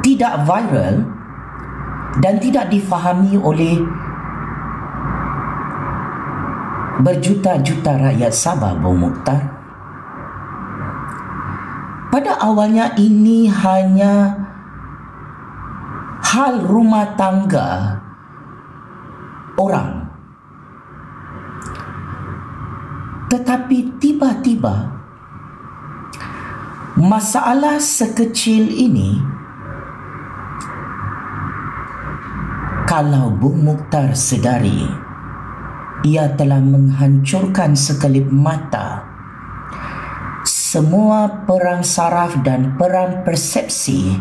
tidak viral dan tidak difahami oleh berjuta-juta rakyat Sabah, Bung Mukhtar? Pada awalnya ini hanya hal rumah tangga orang. Tetapi tiba-tiba masalah sekecil ini, kalau Bung Mukhtar sedari, ia telah menghancurkan sekelip mata semua perang saraf dan perang persepsi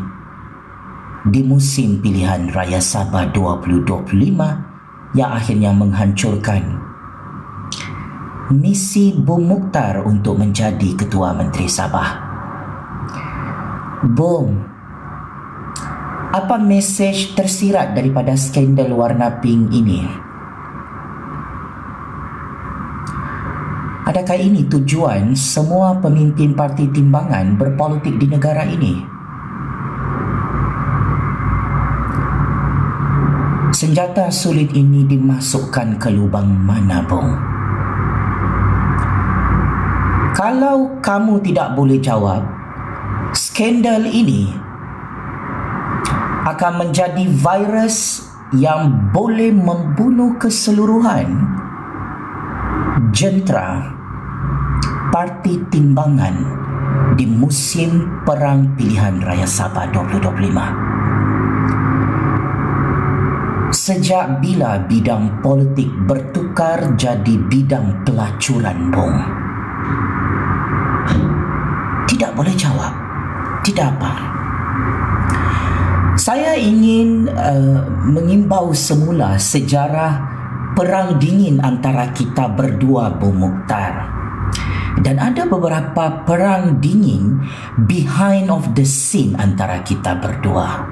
di musim pilihan raya Sabah 2025 yang akhirnya menghancurkan misi Bung Mukhtar untuk menjadi Ketua Menteri Sabah. Bung, apa mesej tersirat daripada skandal warna pink ini? Adakah ini tujuan semua pemimpin parti timbangan berpolitik di negara ini? Senjata sulit ini dimasukkan ke lubang mana, Bung? Kalau kamu tidak boleh jawab, skandal ini akan menjadi virus yang boleh membunuh keseluruhan jentera Parti Timbangan di musim Perang Pilihan Raya Sabah 2025. Sejak bila bidang politik bertukar jadi bidang pelacuran, Bung? Tidak boleh jawab. Tidak apa. Saya ingin mengimbau semula sejarah perang dingin antara kita berdua, Bung Mukhtar. Dan ada beberapa perang dingin behind of the scene antara kita berdua.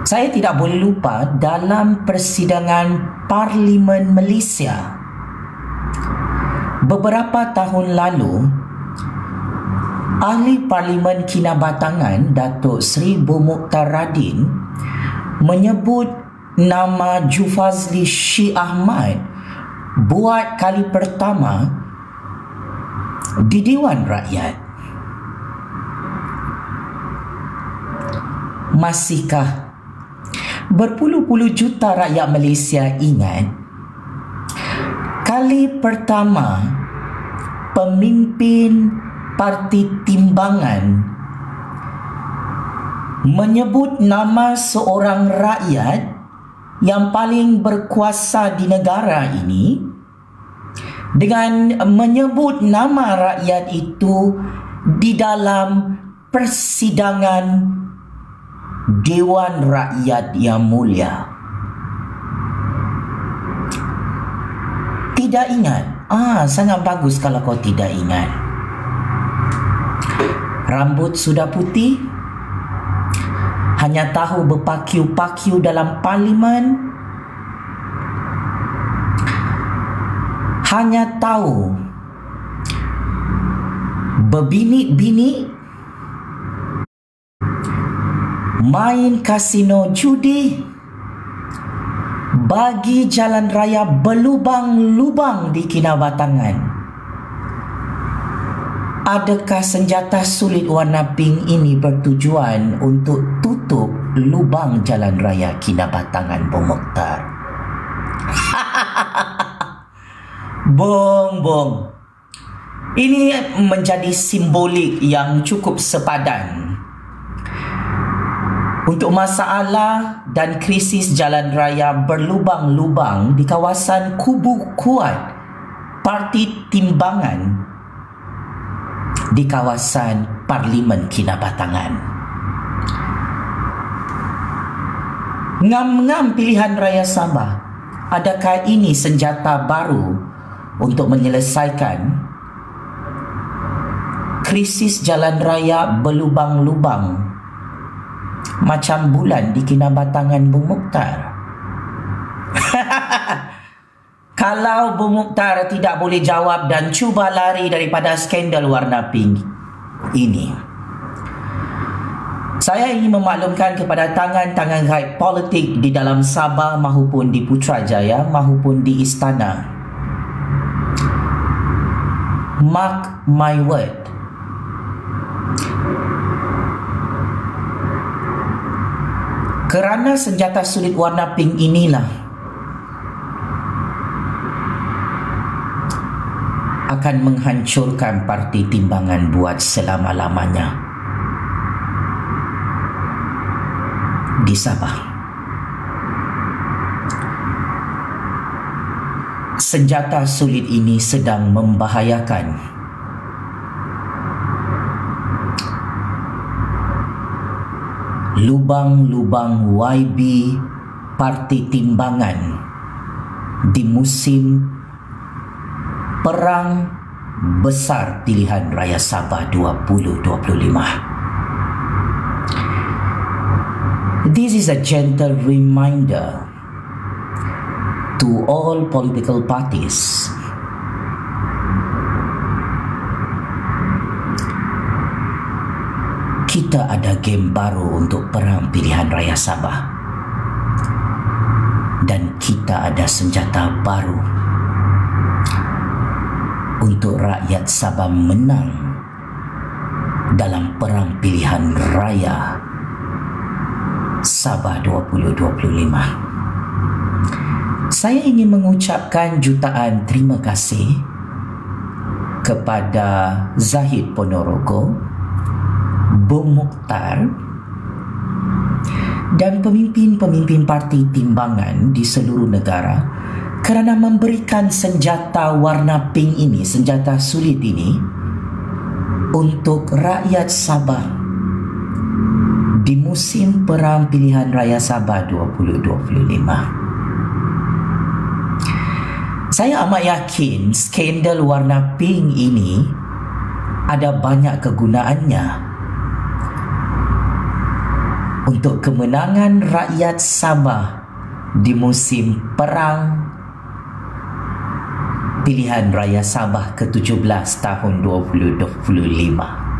Saya tidak boleh lupa dalam persidangan Parlimen Malaysia beberapa tahun lalu, Ahli Parlimen Kinabatangan Datuk Seri Bung Mukhtar Radin menyebut nama Jufazli Syih Ahmad buat kali pertama di Dewan Rakyat. Masihkah berpuluh-puluh juta rakyat Malaysia ingat kali pertama pemimpin Parti Timbangan menyebut nama seorang rakyat yang paling berkuasa di negara ini dengan menyebut nama rakyat itu di dalam persidangan Dewan Rakyat yang mulia? Tidak ingat? Sangat bagus kalau kau tidak ingat. Rambut sudah putih, hanya tahu berpakiu-pakiu dalam parlimen, hanya tahu berbini-bini, main kasino judi, bagi jalan raya berlubang-lubang di Kinabatangan. Adakah senjata sulit warna pink ini bertujuan untuk tutup lubang jalan raya Kinabatangan, Bung Mukhtar? Bung, ini menjadi simbolik yang cukup sepadan untuk masalah dan krisis jalan raya berlubang-lubang di kawasan kubu kuat Parti Timbangan di kawasan Parlimen Kinabatangan. Ngam-ngam pilihan raya Sabah, adakah ini senjata baru untuk menyelesaikan krisis jalan raya berlubang-lubang macam bulan di Kinabatangan, Bung Mukhtar? Kalau Bung Mukhtar tidak boleh jawab dan cuba lari daripada skandal warna pink ini, Saya ingin memaklumkan kepada tangan-tangan gaib politik di dalam Sabah maupun di Putrajaya maupun di Istana. Mark my word. Kerana senjata sulit warna pink inilah akan menghancurkan Parti Timbangan buat selama-lamanya di Sabah. Senjata sulit ini sedang membahayakan lubang-lubang YB Parti Timbangan di musim Perang Besar Pilihan Raya Sabah 2025. This is a gentle reminder to all political parties kita ada game baru untuk Perang Pilihan Raya Sabah dan kita ada senjata baru untuk rakyat Sabah menang dalam Perang Pilihan Raya Sabah 2025. Saya ingin mengucapkan jutaan terima kasih kepada Zahid Ponorogo, Bung Mokhtar dan pemimpin-pemimpin Parti Timbangan di seluruh negara kerana memberikan senjata warna pink ini, senjata sulit ini untuk rakyat Sabah di musim Perang Pilihan Raya Sabah 2025. Saya amat yakin skandal warna pink ini ada banyak kegunaannya untuk kemenangan rakyat Sabah di musim Perang Pilihan Raya Sabah ke-17 tahun 2025.